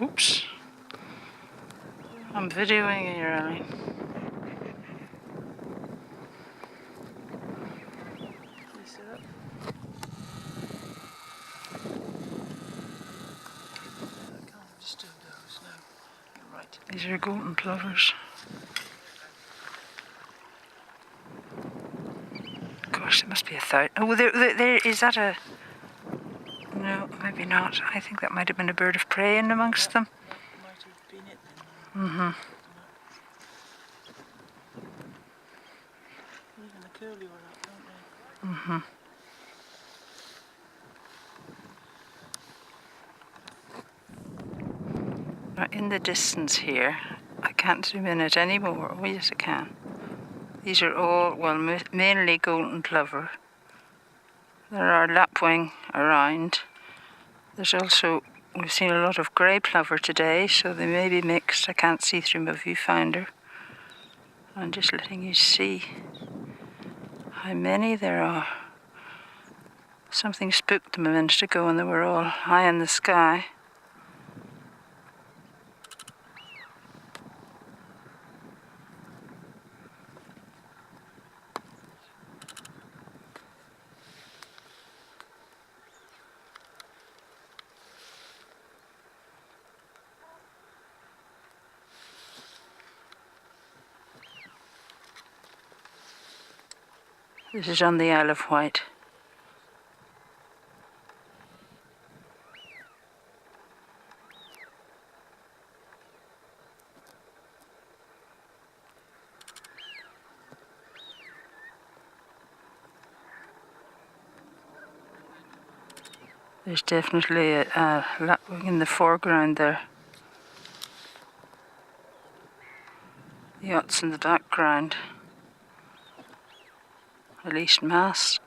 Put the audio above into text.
Oops. I'm videoing you, Ellie. Just do those now. You're right. These are golden plovers. Gosh, there must be 1,000. Oh, there is that a... No, maybe not. I think that might have been a bird of prey in amongst them. That might have been it then. Mm-hmm. Even the curly one up, don't they? Mm-hmm. Right, in the distance here, I can't zoom in it anymore. Oh, yes, I can. These are all, well, mainly golden plover. There are lapwing around. There's also, we've seen a lot of grey plover today, so they may be mixed. I can't see through my viewfinder. I'm just letting you see how many there are. Something spooked them a minute ago and they were all high in the sky. This is on the Isle of Wight. There's definitely a lapwing in the foreground there. The yachts in the background, released masts.